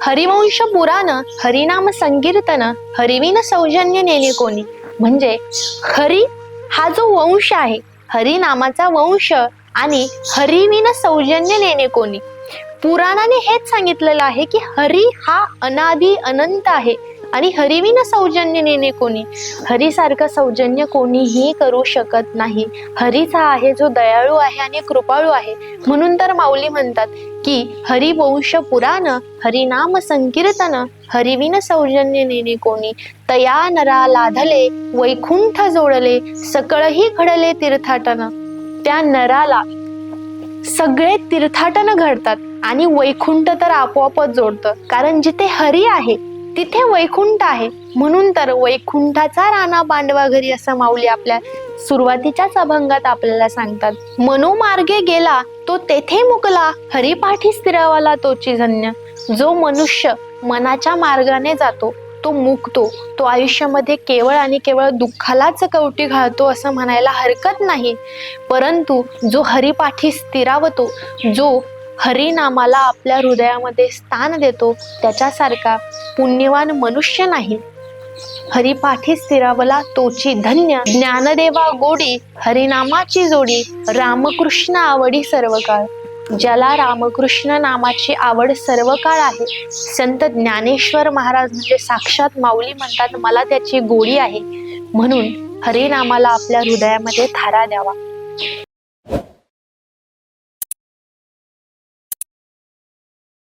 हरिवंश पुराण हरिनाम संकीर्तन हरिविन सौजन्य नेणे कोणी. म्हणजे हरी हा जो वंश आहे, हरी नामाचा वंश, आणि हरिविन सौजन्य नेणे कोणी. पुराणाने हेच सांगितलेलं आहे की हरी हा अनादि अनंत आहे आणि हरिविन सौजन्य नेणे कोणी. हरीसारखं सौजन्य कोणीही करू शकत नाही. हरीच हा आहे जो दयाळू आहे आणि कृपाळू आहे. म्हणून तर माऊली म्हणतात की हरिवंश पुराण हरिनाम संकीर्तन हरिविन सौजन्य नेणे कोणी. तया नरा लाधले वैकुंठ जोडले सकळही घडले तीर्थाटन. त्या नराला सगळे तीर्थाटन घडतात आणि वैकुंठ तर आपोआपच जोडतं. कारण जिथे हरी आहे तिथे वैकुंठ आहे. म्हणून तर वैकुंठाचा राणा पांडवा घरी असं माऊली आपल्या सुरुवातीच्याच अभंगात आपल्याला सांगतात. मनोमार्गे गेला तो तेथे मुकला हरिपाठी स्थिरावला तोची धन्य. जो मनुष्य मनाच्या मार्गाने जातो तो मुक्तो, तो आयुष्यामध्ये केवळ आणि केवळ दुःखालाच कवटी घालतो असं म्हणायला हरकत नाही. परंतु जो हरिपाठी स्थिरावतो, जो हरिनामाला आपल्या हृदयामध्ये स्थान देतो, त्याच्यासारखा पुण्यवान मनुष्य नाही. हरिपाठी स्थिरावला तोची धन्य. ज्ञानदेवा गोडी हरिनामाची जोडी रामकृष्ण आवडी सर्व काळ. ज्याला रामकृष्ण नामाची आवड सर्व काळ आहे, संत ज्ञानेश्वर महाराज म्हणजे साक्षात माऊली म्हणतात मला त्याची गोडी आहे. म्हणून हरिनामाला आपल्या हृदयामध्ये थारा द्यावा.